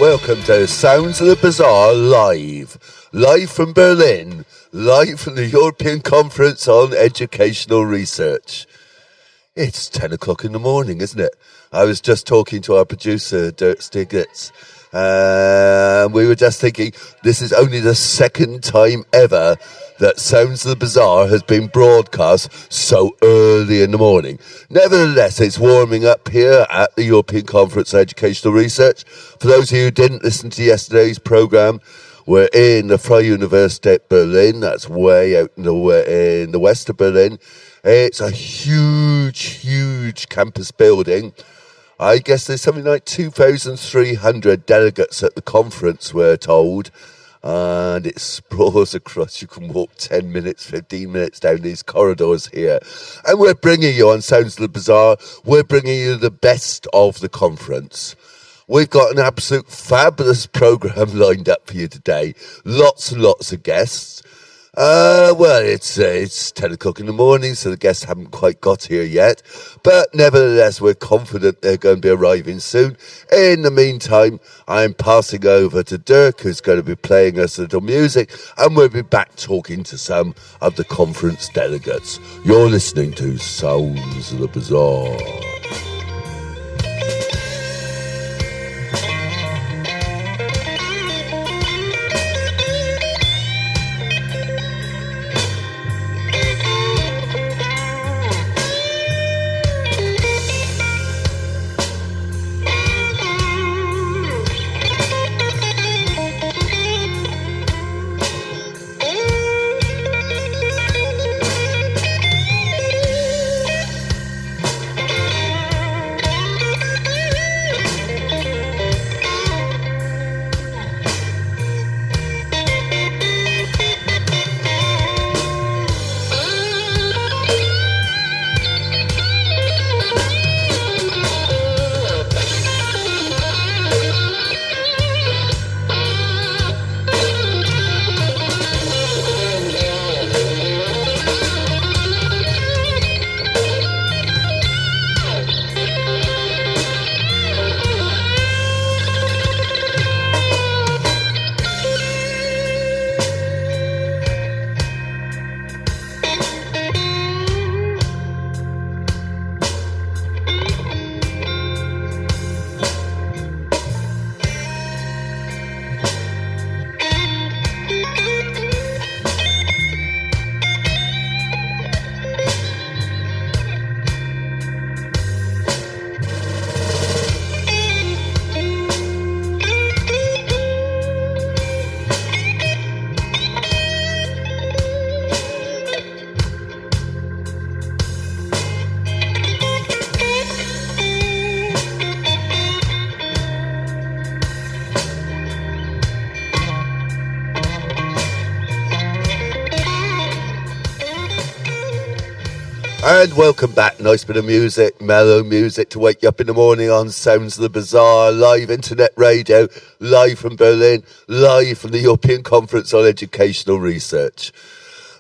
welcome to Sounds of the Bazaar live from Berlin, live from the European Conference on Educational Research. It's 10 o'clock in the morning, isn't it? I was just talking to our producer, Dirk Stiglitz, and we were just thinking this is only the second time ever that Sounds of the Bazaar has been broadcast so early in the morning. Nevertheless, it's warming up here at the European Conference on Educational Research. For those of you who didn't listen to yesterday's programme, we're in the Freie Universität Berlin. That's way out in the west of Berlin. It's a huge campus building. I guess there's something like 2,300 delegates at the conference, we're told. And it sprawls across. You can walk 10 minutes, 15 minutes down these corridors here. And we're bringing you on Sounds of the Bazaar, we're bringing you the best of the conference. We've got an absolute fabulous programme lined up for you today. Lots and lots of guests. Well, it's 10 o'clock in the morning, so the guests haven't quite got here yet. But nevertheless, we're confident they're going to be arriving soon. In the meantime, I'm passing over to Dirk, who's going to be playing us a little music, and we'll be back talking to some of the conference delegates. You're listening to Sounds of the Bazaar. And welcome back. Nice bit of music, mellow music to wake you up in the morning on Sounds of the Bazaar, live internet radio, live from Berlin, live from the European Conference on Educational Research.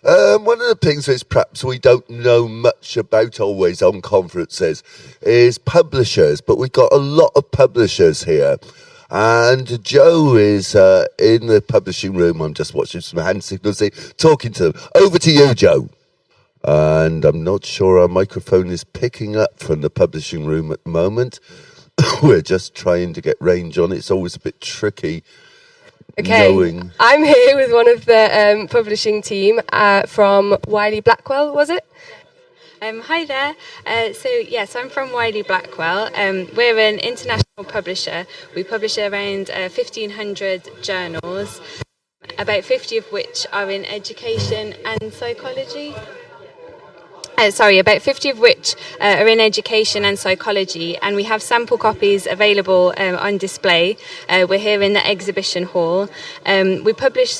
One of the things which perhaps we don't know much about always on conferences is publishers, but we've got a lot of publishers here. And Joe is in the publishing room. I'm just watching some hand signals here, talking to them. Over to you, Joe. And I'm not sure our microphone is picking up from the publishing room at the moment. We're just trying to get range on it. It's always a bit tricky. Okay, knowing. I'm here with one of the publishing team from Wiley Blackwell, was it? Hi there. So I'm from Wiley Blackwell. We're an international publisher. We publish around 1,500 journals, about 50 of which are in education and psychology. About 50 of which are in education and psychology, and we have sample copies available on display. We're here in the exhibition hall. We publish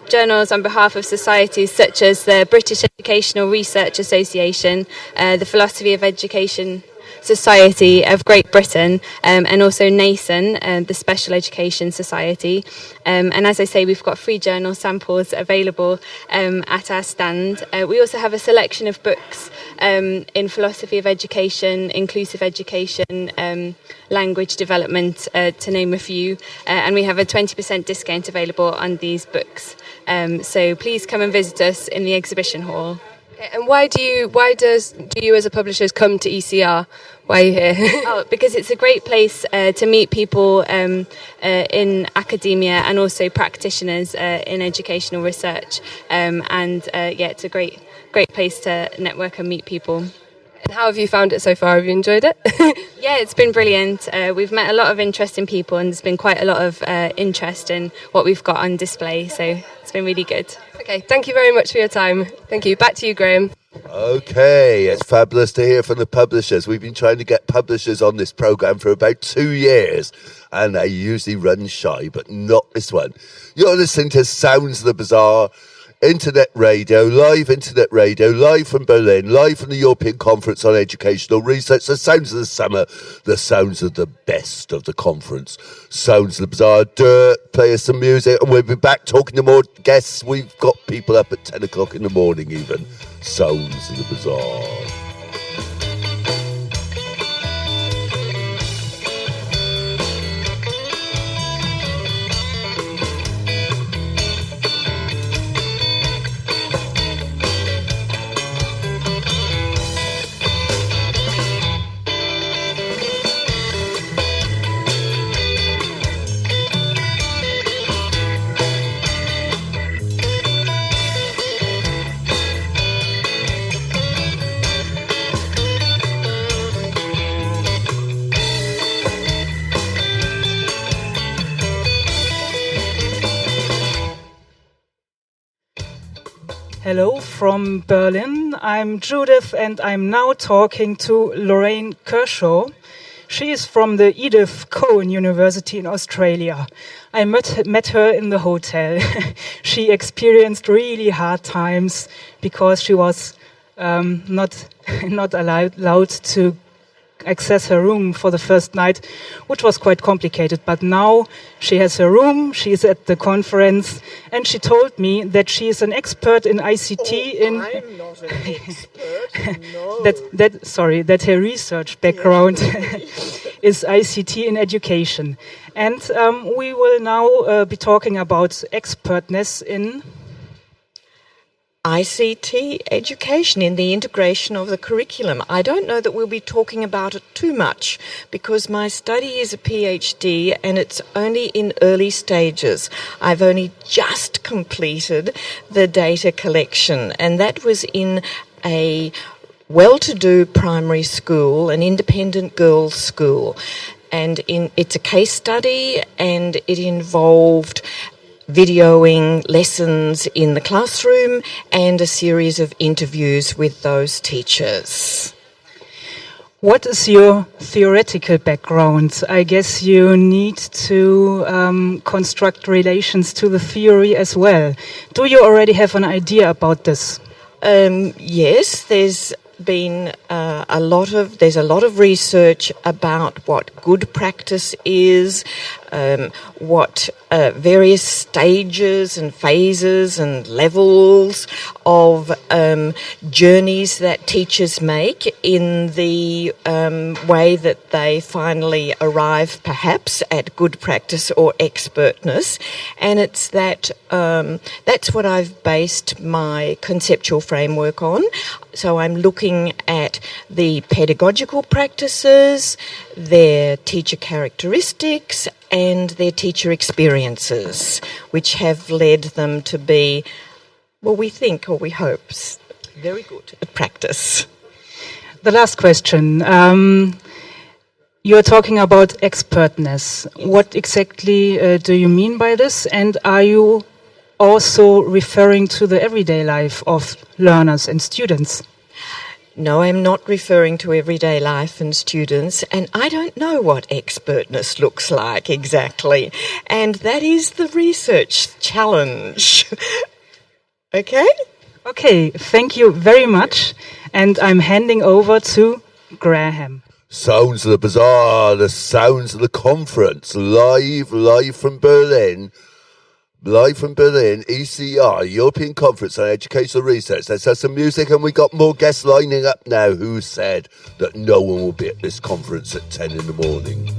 journals on behalf of societies such as the British Educational Research Association, the Philosophy of Education Society of Great Britain, and also NASON, the Special Education Society. And as I say, we've got free journal samples available at our stand. We also have a selection of books in philosophy of education, inclusive education, language development, to name a few. And we have a 20% discount available on these books. So please come and visit us in the exhibition hall. Okay, and why do you as a publishers come to ECR? Why are you here? Oh, because it's a great place to meet people in academia and also practitioners in educational research. It's a great place to network and meet people. And how have you found it so far? Have you enjoyed it? Yeah, it's been brilliant. We've met a lot of interesting people, and there's been quite a lot of interest in what we've got on display, so it's been really good. Okay, thank you very much for your time. Thank you. Back to you, Graham. Okay, it's fabulous to hear from the publishers. We've been trying to get publishers on this programme for about 2 years, and they usually run shy, but not this one. You're listening to Sounds of the Bazaar, live internet radio, live from Berlin, live from the European Conference on Educational Research, the sounds of the summer, the sounds of the best of the conference. Sounds of the Bazaar, play us some music, and we'll be back talking to more guests. We've got people up at 10 o'clock in the morning even. Sounds of the Bazaar. Hello from Berlin. I'm Judith and I'm now talking to Lorraine Kershaw. She is from the Edith Cowan University in Australia. I met her in the hotel. She experienced really hard times because she was not allowed to access her room for the first night, which was quite complicated. But now she has her room, she is at the conference, and she told me that she is an expert in ICT. I'm not an expert, no. That her research background is ICT in education. And we will now be talking about expertness in ICT education, in the integration of the curriculum. I don't know that we'll be talking about it too much because my study is a PhD and it's only in early stages. I've only just completed the data collection, and that was in a well-to-do primary school, an independent girls' school. And it's a case study, and it involved videoing lessons in the classroom and a series of interviews with those teachers. What is your theoretical background? I guess you need to construct relations to the theory as well. Do you already have an idea about this? Yes, there's been there's a lot of research about what good practice is, what various stages and phases and levels of journeys that teachers make in the way that they finally arrive perhaps at good practice or expertness. And it's that that's what I've based my conceptual framework on. So I'm looking at the pedagogical practices, their teacher characteristics, and their teacher experiences, which have led them to be, well, we think or we hope, very good at practice. The last question. You're talking about expertness. Yes. What exactly do you mean by this? And are you also referring to the everyday life of learners and students? No, I'm not referring to everyday life and students, and I don't know what expertness looks like exactly. And that is the research challenge. Okay? Okay, thank you very much. And I'm handing over to Graham. Sounds of the Bazaar, the sounds of the conference, live from Berlin. Live from Berlin, ECR, European Conference on Educational Research. Let's have some music, and we got more guests lining up now who said that no one will be at this conference at 10 in the morning.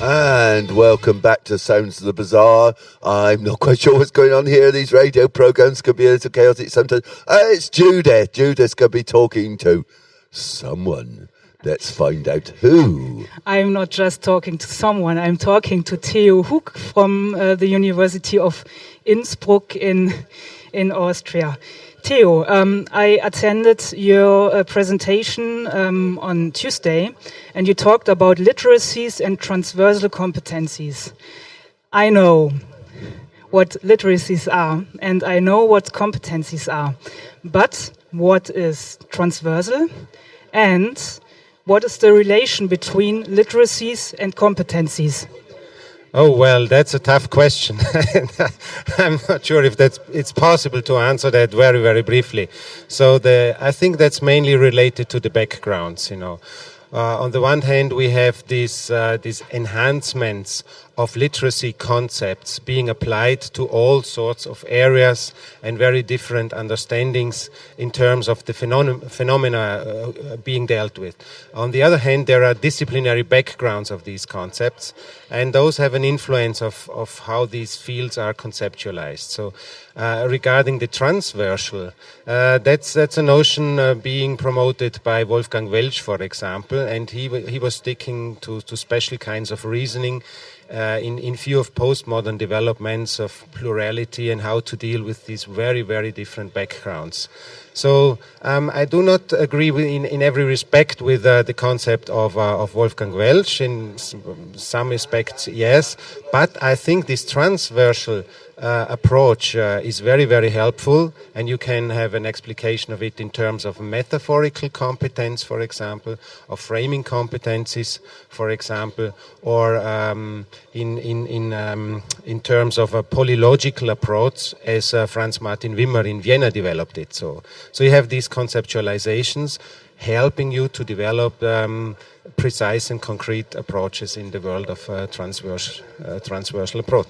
And welcome back to Sounds of the Bazaar. I'm not quite sure what's going on here. These radio programs could be a little chaotic sometimes. It's Judith. Judith's going to be talking to someone. Let's find out who. I'm not just talking to someone. I'm talking to Theo Huck from the University of Innsbruck in Austria. Theo, I attended your presentation on Tuesday, and you talked about literacies and transversal competencies. I know what literacies are, and I know what competencies are. But what is transversal, and what is the relation between literacies and competencies? Oh, well, that's a tough question. I'm not sure if it's possible to answer that very, very briefly. So I think that's mainly related to the backgrounds, On the one hand, we have these enhancements of literacy concepts being applied to all sorts of areas and very different understandings in terms of the phenomena being dealt with. On the other hand, there are disciplinary backgrounds of these concepts, and those have an influence of how these fields are conceptualized. So regarding the transversal, that's a notion being promoted by Wolfgang Welsch, for example, and he was sticking to special kinds of reasoning in view of postmodern developments of plurality and how to deal with these very, very different backgrounds. So I do not agree in every respect with the concept of Wolfgang Welsch. In some respects, yes, but I think this transversal approach is very, very helpful, and you can have an explication of it in terms of metaphorical competence, for example, of framing competencies, for example, or in terms of a polylogical approach, as Franz Martin Wimmer in Vienna developed it. So you have these conceptualizations helping you to develop precise and concrete approaches in the world of transversal approach.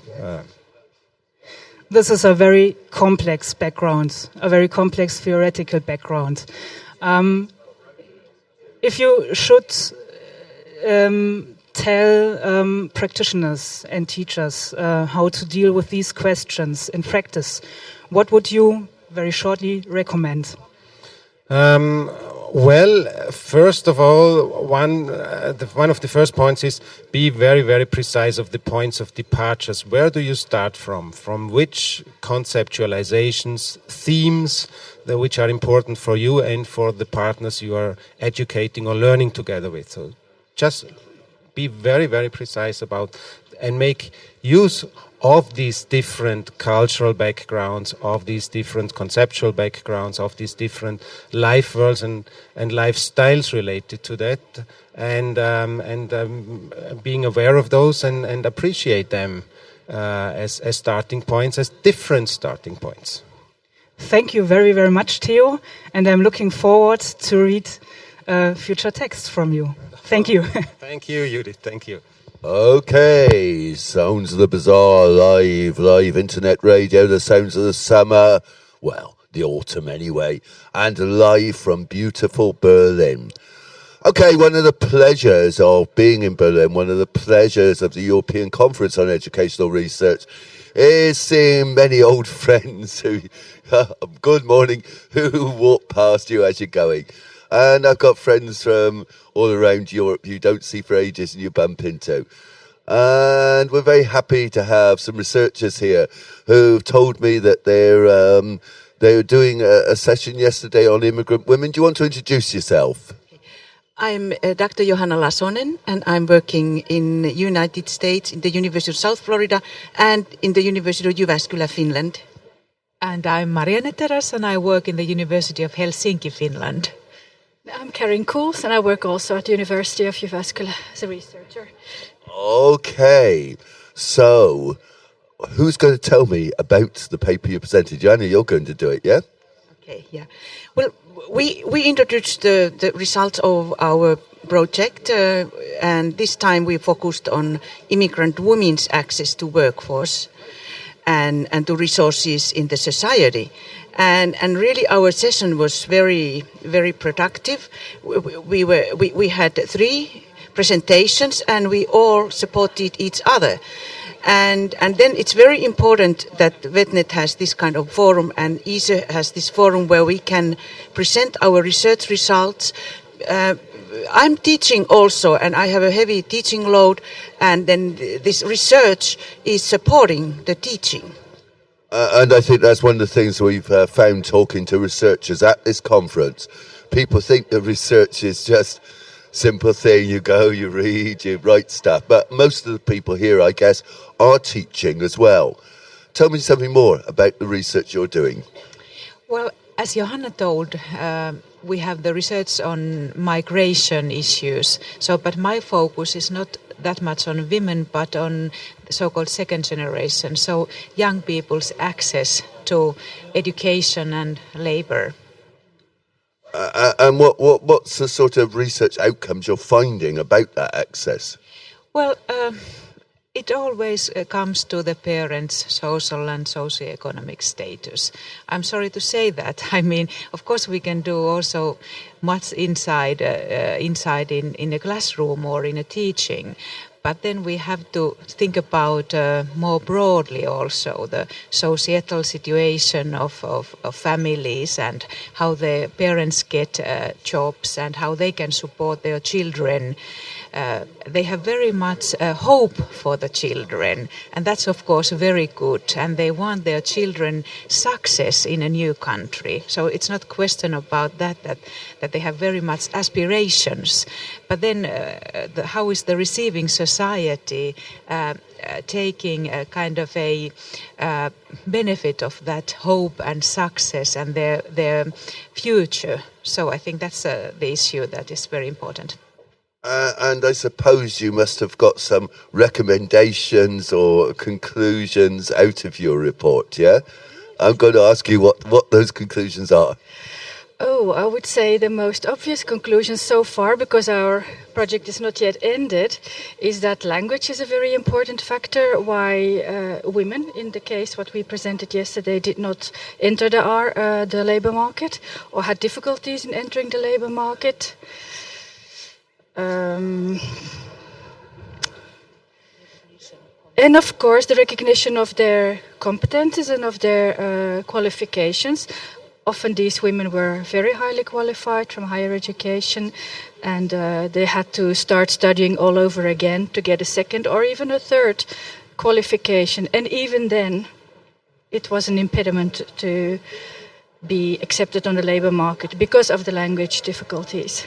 This is a very complex background, a very complex theoretical background. If you should tell practitioners and teachers how to deal with these questions in practice, what would you very shortly recommend? Well, first of all, one of the first points is be very, very precise of the points of departures. Where do you start from? From which conceptualizations, themes, which are important for you and for the partners you are educating or learning together with. So just be very, very precise about and make use of these different cultural backgrounds, of these different conceptual backgrounds, of these different life worlds and lifestyles related to that, and being aware of those and appreciate them as starting points, as different starting points. Thank you very, very much, Theo, and I'm looking forward to read future texts from you. Thank you. Thank you, Judith. Thank you. Okay, Sounds of the Bazaar, live internet radio, the sounds of the summer. Well, the autumn anyway, and live from beautiful Berlin. Okay, one of the pleasures of being in Berlin, one of the pleasures of the European Conference on Educational Research is seeing many old friends who, good morning, who walk past you as you're going. And I've got friends from all around Europe you don't see for ages and you bump into. And we're very happy to have some researchers here who've told me that they were doing a session yesterday on immigrant women. Do you want to introduce yourself? I'm Dr. Johanna Lasonen, and I'm working in the United States, in the University of South Florida, and in the University of Jyväskylä, Finland. And I'm Marianne Teräs, and I work in the University of Helsinki, Finland. I'm Karin Kuhls, and I work also at the University of Jyväskylä as a researcher. Okay, so who's going to tell me about the paper you presented? Joanna, you're going to do it, yeah? Okay, yeah. Well, we introduced the results of our project, and this time we focused on immigrant women's access to workforce and to resources in the society. And really our session was very, very productive. We had 3 presentations and we all supported each other. And then it's very important that VetNet has this kind of forum and ecer has this forum where we can present our research results. I'm teaching also, and I have a heavy teaching load, and then this research is supporting the teaching. And I think that's one of the things we've found talking to researchers at this conference. People think that research is just simple thing, you go, you read, you write stuff. But most of the people here, I guess, are teaching as well. Tell me something more about the research you're doing. Well, as Johanna told, we have the research on migration issues. But my focus is not that much on women, but on the so-called second generation. So young people's access to education and labor. And what's the sort of research outcomes you're finding about that access? Well, it always comes to the parents' social and socioeconomic status. I'm sorry to say that. I mean, of course, we can do also much inside in a classroom or in a teaching. But then we have to think about more broadly also the societal situation of families and how the parents get jobs and how they can support their children. They have very much hope for the children, and that's of course very good, and they want their children success in a new country. So it's not question about that they have very much aspirations. But then how is the receiving society taking a kind of a benefit of that hope and success and their future? So I think that's the issue that is very important. And I suppose you must have got some recommendations or conclusions out of your report, yeah? I'm going to ask you what those conclusions are. Oh, I would say the most obvious conclusion so far, because our project is not yet ended, is that language is a very important factor why women, in the case what we presented yesterday, did not enter the labor market or had difficulties in entering the labor market. And of course, the recognition of their competences and of their qualifications. Often these women were very highly qualified from higher education, and they had to start studying all over again to get a second or even a third qualification. And even then, it was an impediment to be accepted on the labor market because of the language difficulties.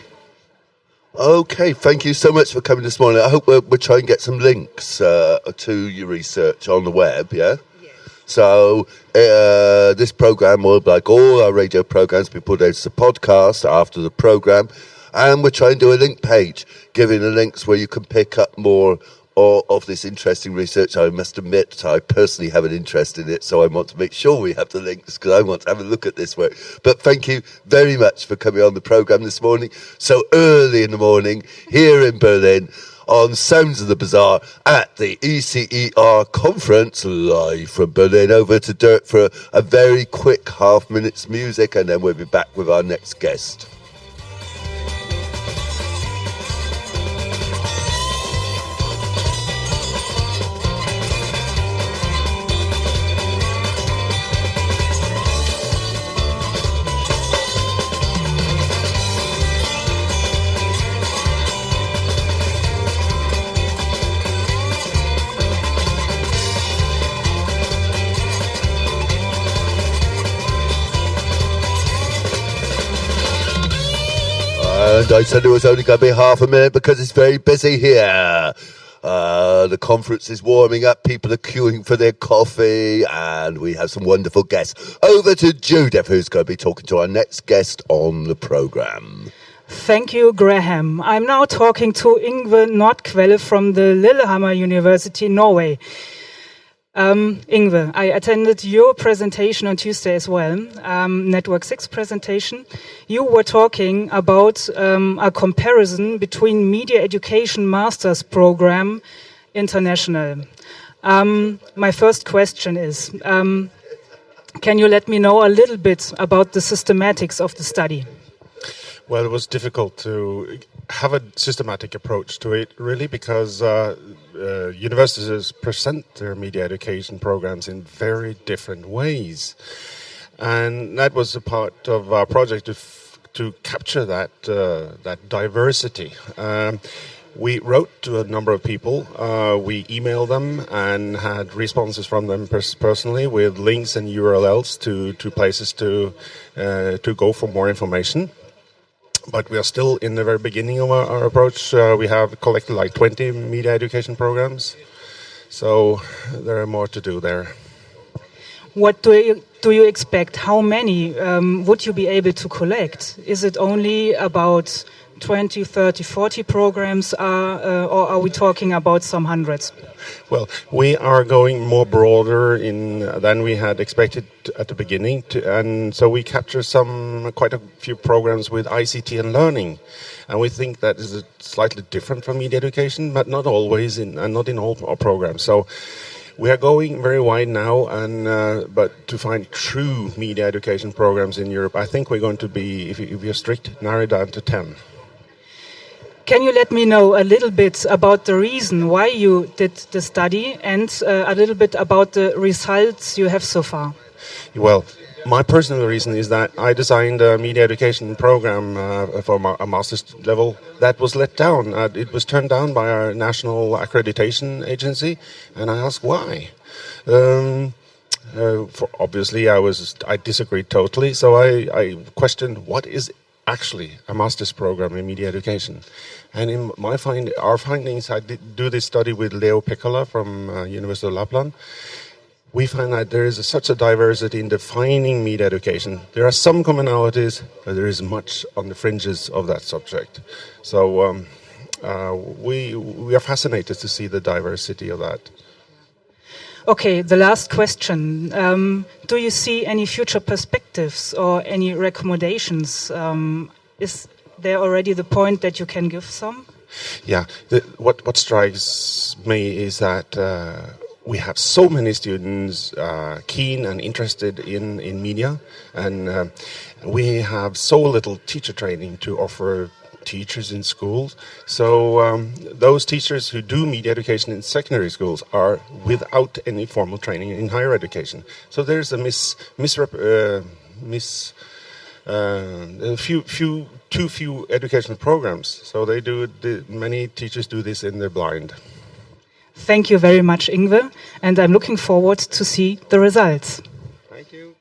Okay, thank you so much for coming this morning. I hope we'll try and get some links to your research on the web, yeah? Yes. So this programme will, like all our radio programmes, be put out as a podcast after the programme. And we'll try and do a link page, giving the links where you can pick up more of this interesting research. I must admit, I personally have an interest in it, so I want to make sure we have the links because I want to have a look at this work. But thank you very much for coming on the programme this morning, so early in the morning, here in Berlin, on Sounds of the Bazaar at the ECER conference, live from Berlin. Over to Dirk for a very quick half minute's music, and then we'll be back with our next guest. And I said it was only going to be half a minute because it's very busy here. The conference is warming up. People are queuing for their coffee, and we have some wonderful guests. Over to Judith, who's going to be talking to our next guest on the programme. Thank you, Graham. I'm now talking to Yngve Nordkvelde from the Lillehammer University, Norway. Yngve, I attended your presentation on Tuesday as well, Network 6 presentation. You were talking about a comparison between Media Education Master's Program International. My first question is, can you let me know a little bit about the systematics of the study? Well, it was difficult to have a systematic approach to it, really, because universities present their media education programs in very different ways. And that was a part of our project to capture that diversity. We wrote to a number of people. We emailed them and had responses from them personally with links and URLs to places to go for more information. But we are still in the very beginning of our approach. We have collected like 20 media education programs. So there are more to do there. What do you expect? How many would you be able to collect? Is it only about 20, 30, 40 programs, or are we talking about some hundreds? Well, we are going more broader than we had expected at the beginning, and so we capture quite a few programs with ICT and learning, and we think that is slightly different from media education, but not always, and not in all our programs. So we are going very wide now, but to find true media education programs in Europe, I think we're going to be, if you're strict, narrow down to 10. Can you let me know a little bit about the reason why you did the study and a little bit about the results you have so far? Well, my personal reason is that I designed a media education program for a master's level that was let down. It was turned down by our national accreditation agency, and I asked why. Obviously, I disagreed totally, so I questioned what is actually a master's program in media education. And in our findings, I did do this study with Leo Pekala from University of Lapland. We find that there is such a diversity in defining media education. There are some commonalities, but there is much on the fringes of that subject. So we are fascinated to see the diversity of that. Okay, the last question. Do you see any future perspectives or any recommendations? Is there already the point that you can give some? Yeah, what strikes me is that we have so many students keen and interested in media, and we have so little teacher training to offer teachers in schools. So those teachers who do media education in secondary schools are without any formal training in higher education. So there's a too few educational programs. So many teachers do this in their blind. Thank you very much, Yngve, and I'm looking forward to see the results. Thank you.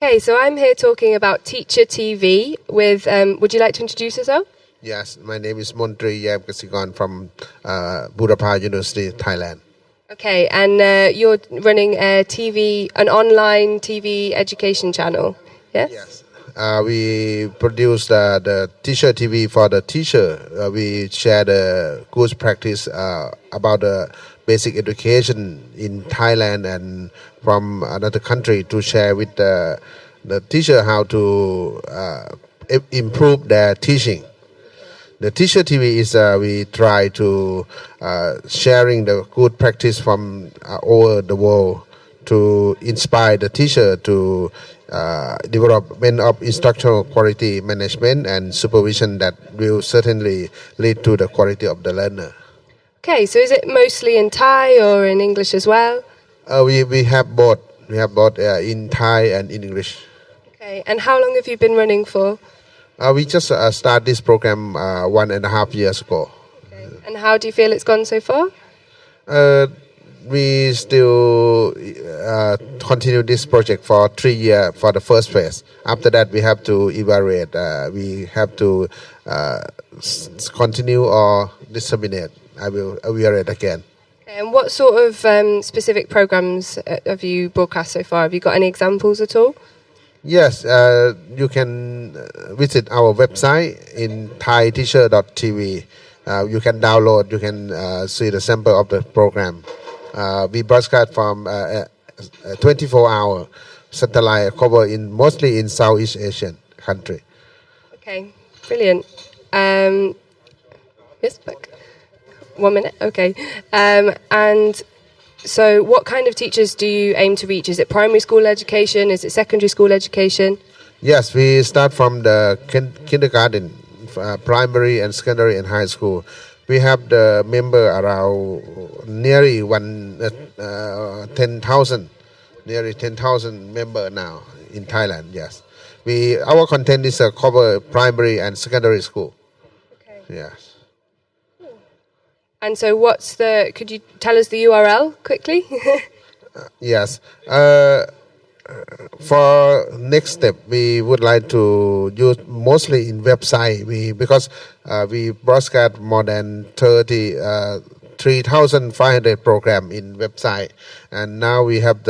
Okay, so I'm here talking about Teacher TV with, would you like to introduce yourself? Yes, my name is Montri Yamkasigon from Burapha University, Thailand. Okay, and you're running an online TV education channel, yes? Yes. We produce the Teacher TV for the teacher. We share the good practice about the basic education in Thailand and from another country to share with the teacher how to improve their teaching. The teacher TV is we try to sharing the good practice from over the world to inspire the teacher to development of instructional quality management and supervision that will certainly lead to the quality of the learner. Okay, so is it mostly in Thai or in English as well? We have both. We have both in Thai and in English. Okay, and how long have you been running for? We just started this program 1.5 years ago. Okay. And how do you feel it's gone so far? We still continue this project for 3 years for the first phase. After that, we have to evaluate. We have to continue or disseminate. I will evaluate again. And what sort of specific programs have you broadcast so far? Have you got any examples at all? Yes, you can visit our website in thaiteacher.tv. You can download, you can see the sample of the program. We broadcast from 24-hour satellite cover mostly in Southeast Asian country. Okay, brilliant. Yes, back. 1 minute, okay. And so what kind of teachers do you aim to reach? Is it primary school education? Is it secondary school education? Yes, we start from the kindergarten, primary and secondary and high school. We have the member around nearly 10,000, nearly 10,000 member now in Thailand. Yes, our content is cover primary and secondary school. Okay. Yes. And so could you tell us the URL quickly? Yes. For next step, we would like to use mostly in website. Because we broadcast more than 3,500 program in website, and now we have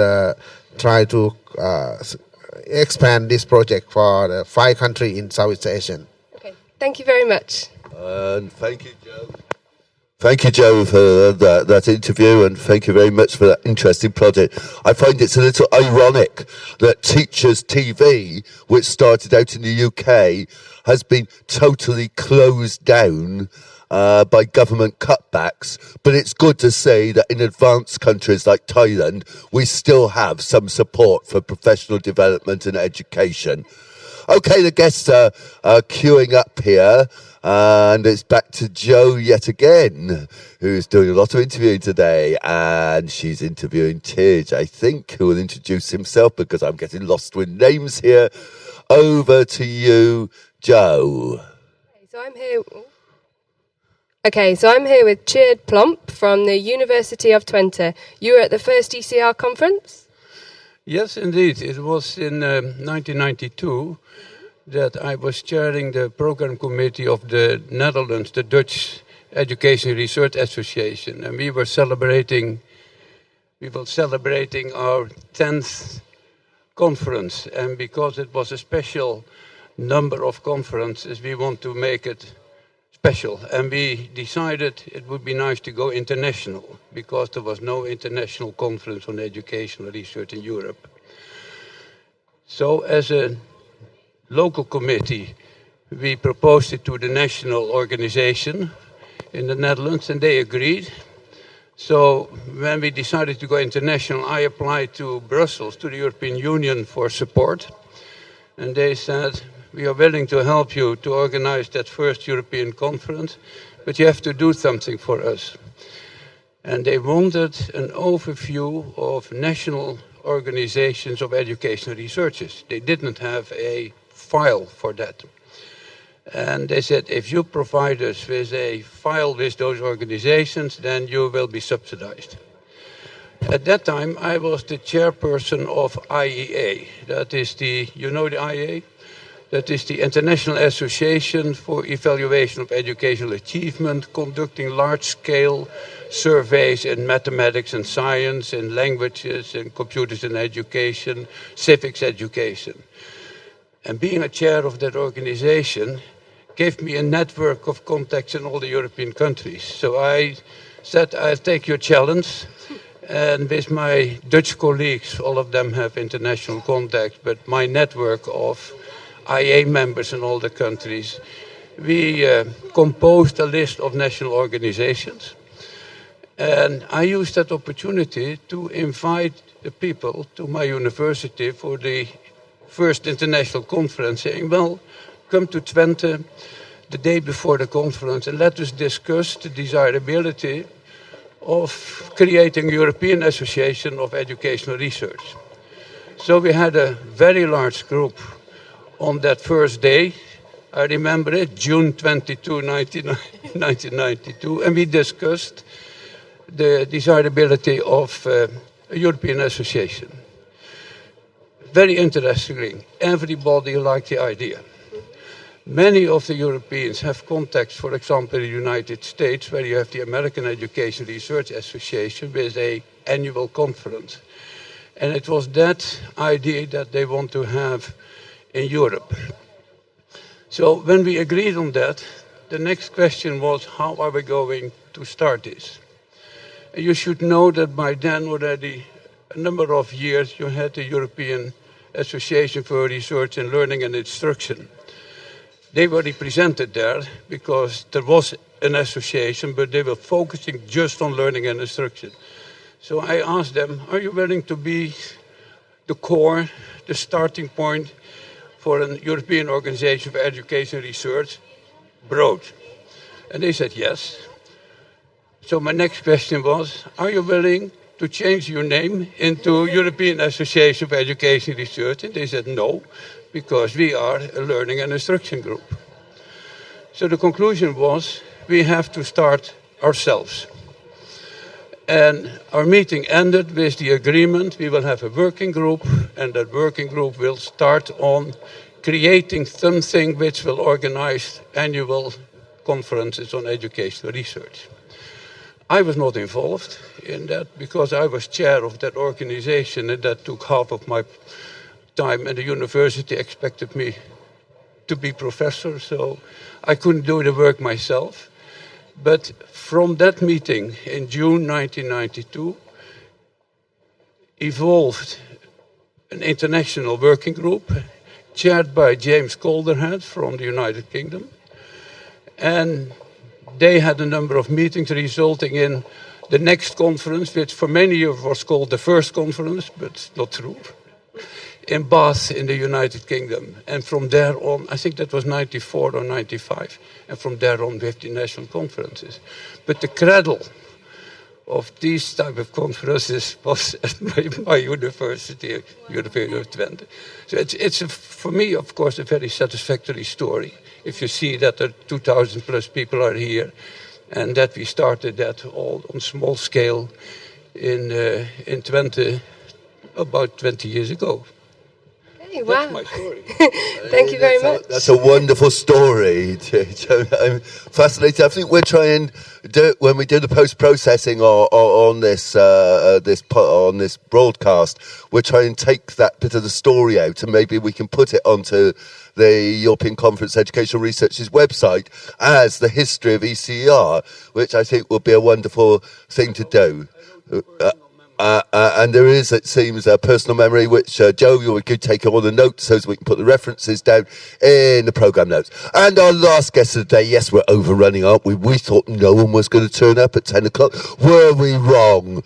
try to expand this project for the 5 countries in Southeast Asia. Okay. Thank you very much. And thank you, Joe. Thank you, Joe, for that interview, and thank you very much for that interesting project. I find it's a little ironic that Teachers TV, which started out in the UK, has been totally closed down by government cutbacks, but it's good to say that in advanced countries like Thailand, we still have some support for professional development and education. Okay, the guests are queuing up here. And it's back to Joe yet again, who's doing a lot of interviewing today. And she's interviewing Tej, I think, who will introduce himself because I'm getting lost with names here. Over to you, Joe. So I'm here. Okay, so I'm here with Cheered Plump from the University of Twente. You were at the first ECR conference? Yes, indeed. It was in 1992. That I was chairing the program committee of the Netherlands, the Dutch Education Research Association, and we were celebrating our 10th conference. And because it was a special number of conferences, we want to make it special. And we decided it would be nice to go international because there was no international conference on educational research in Europe. So as a local committee, we proposed it to the national organization in the Netherlands, and they agreed. So when we decided to go international, I applied to Brussels, to the European Union, for support. And they said, we are willing to help you to organize that first European conference, but you have to do something for us. And they wanted an overview of national organizations of educational researchers. They didn't have a file for that. And they said, if you provide us with a file with those organizations, then you will be subsidized. At that time, I was the chairperson of IEA. That is you know the IEA? That is the International Association for Evaluation of Educational Achievement, conducting large-scale surveys in mathematics and science, in languages, in computers and education, civics education. And being a chair of that organization gave me a network of contacts in all the European countries. So I said, I'll take your challenge. And with my Dutch colleagues, all of them have international contacts, but my network of IA members in all the countries, we composed a list of national organizations. And I used that opportunity to invite the people to my university for the first international conference, saying, well, come to Twente the day before the conference and let us discuss the desirability of creating a European Association of Educational Research. So we had a very large group on that first day. I remember it, June 22, 1992, and we discussed the desirability of a European association. Very interestingly, everybody liked the idea. Many of the Europeans have contacts, for example, in the United States, where you have the American Education Research Association with an annual conference. And it was that idea that they want to have in Europe. So when we agreed on that, the next question was, how are we going to start this? And you should know that by then already, a number of years, you had the European Association for Research in Learning and Instruction. They were represented there because there was an association, but they were focusing just on learning and instruction. So I asked them, are you willing to be the core, the starting point for an European Organization for Education Research, broad? And they said yes. So my next question was, are you willing to change your name into European Association for Education Research? And they said no, because we are a learning and instruction group. So the conclusion was, we have to start ourselves. And our meeting ended with the agreement, we will have a working group, and that working group will start on creating something which will organize annual conferences on educational research. I was not involved in that because I was chair of that organization, and that took half of my time, and the university expected me to be professor, so I couldn't do the work myself. But from that meeting in June 1992 evolved an international working group chaired by James Calderhead from the United Kingdom. And they had a number of meetings resulting in the next conference, which for many years was called the first conference, but it's not true, in Bath in the United Kingdom. And from there on, I think that was 94 or 95, and from there on we have the national conferences. But the cradle of these type of conferences was at my university, University of Twente. So it's for me, of course, a very satisfactory story. If you see that 2,000 plus people are here, and that we started that all on small scale in Twente about 20 years ago. Hey, wow. That's my story. Thank you very much. That's a wonderful story. I'm fascinated. I think we're trying do when we do the post-processing on this broadcast. We're trying to take that bit of the story out, and maybe we can put it onto the European Conference Educational Research's website as the history of ECR, which I think will be a wonderful thing to do. And there is, it seems, a personal memory, which, Joe, you could take all the notes so we can put the references down in the programme notes. And our last guest of the day, yes, we're overrunning, aren't we? We thought no one was going to turn up at 10 o'clock. Were we wrong?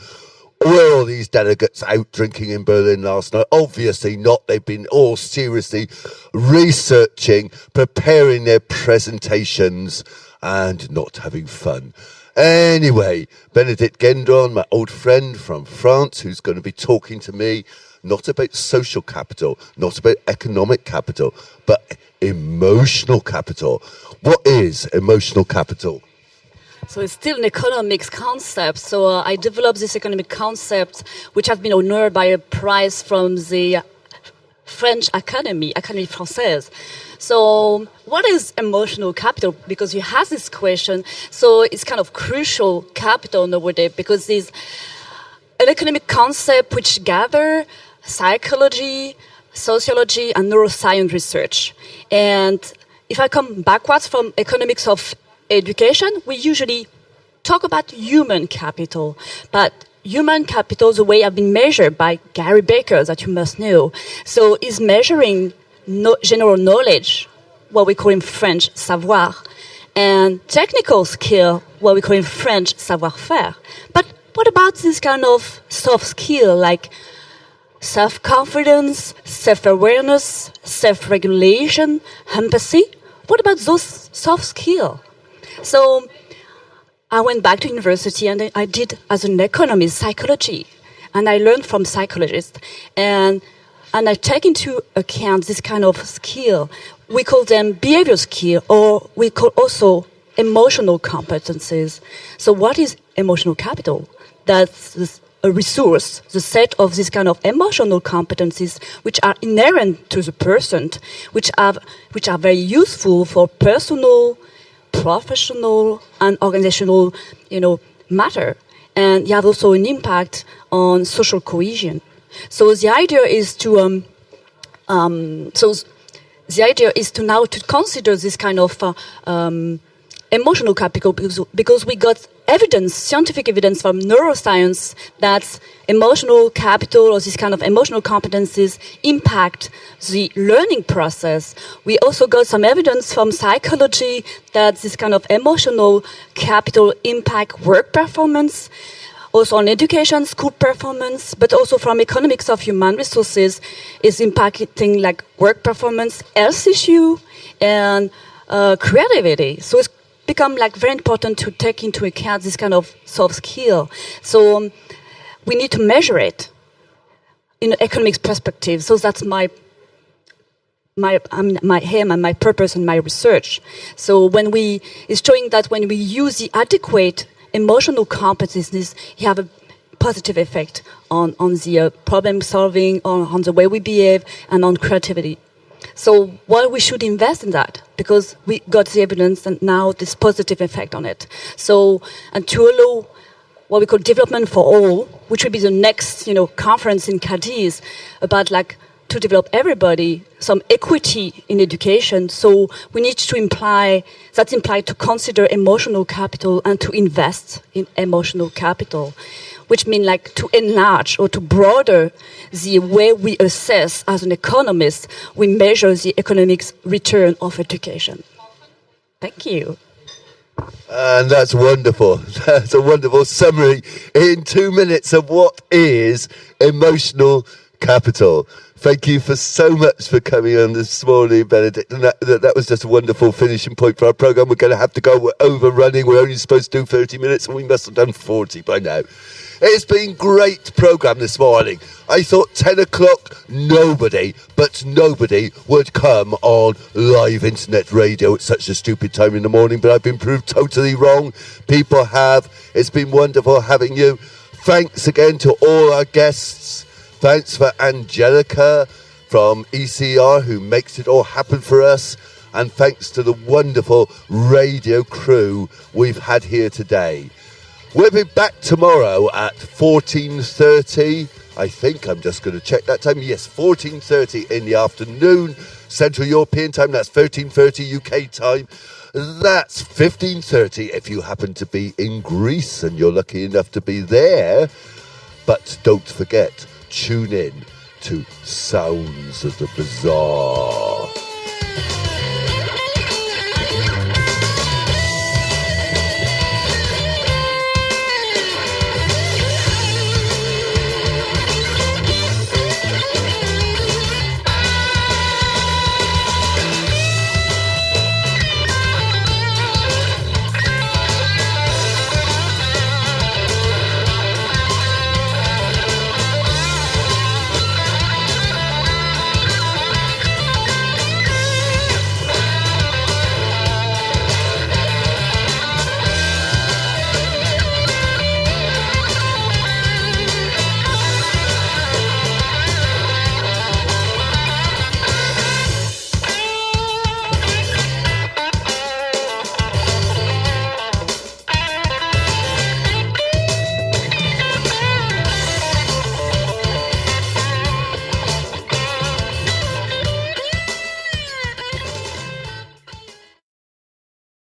Were all these delegates out drinking in Berlin last night? Obviously not. They've been all seriously researching, preparing their presentations, and not having fun. Anyway, Benedict Gendron, my old friend from France, who's going to be talking to me not about social capital, not about economic capital, but emotional capital. What is emotional capital? So it's still an economics concept. So I developed this economic concept, which has been honored by a prize from the French Academy Française. So what is emotional capital? Because you have this question. So it's kind of crucial capital nowadays because it's an economic concept which gather psychology, sociology, and neuroscience research. And if I come backwards from economics of education, we usually talk about human capital, but human capital, the way have been measured by Gary Baker, that you must know. So is measuring general knowledge, what we call in French savoir, and technical skill, what we call in French savoir-faire. But what about this kind of soft skill like self-confidence, self-awareness, self-regulation, empathy? What about those soft skills? So I went back to university and I did as an economist psychology, and I learned from psychologists, and I take into account this kind of skill. We call them behavior skill, or we call also emotional competencies. So what is emotional capital? That's a resource, the set of this kind of emotional competencies which are inherent to the person, which are very useful for personal, professional, and organizational, matter, and they have also an impact on social cohesion. So the idea is to now to consider this kind of emotional capital because we got evidence, scientific evidence from neuroscience that emotional capital or this kind of emotional competencies impact the learning process. We also got some evidence from psychology that this kind of emotional capital impact work performance, also on education, school performance, but also from economics of human resources is impacting like work performance, health issue, and creativity. So it's become like very important to take into account this kind of soft skill. So we need to measure it in an economics perspective. So that's my aim and my purpose and my research. So it's showing that when we use the adequate emotional competencies, you have a positive effect on the problem solving, on the way we behave, and on creativity. So why we should invest in that? Because we got the evidence and now this positive effect on it. So, and to allow what we call development for all, which will be the next, conference in Cadiz about like to develop everybody, some equity in education. So we need to imply to consider emotional capital and to invest in emotional capital, which means like to enlarge or to broaden the way we assess as an economist, we measure the economic return of education. Thank you. And that's wonderful. That's a wonderful summary in 2 minutes of what is emotional capital. Thank you so much for coming on this morning, Benedict. And that was just a wonderful finishing point for our programme. We're going to have to go. We're overrunning. We're only supposed to do 30 minutes, and we must have done 40 by now. It's been a great programme this morning. I thought 10 o'clock, nobody would come on live internet radio at such a stupid time in the morning, but I've been proved totally wrong. People have. It's been wonderful having you. Thanks again to all our guests. Thanks for Angelica from ECR, who makes it all happen for us. And thanks to the wonderful radio crew we've had here today. We'll be back tomorrow at 14:30. I think I'm just going to check that time. Yes, 14:30 in the afternoon, Central European time. That's 13:30 UK time. That's 15:30 if you happen to be in Greece and you're lucky enough to be there. But don't forget, tune in to Sounds of the Bizarre.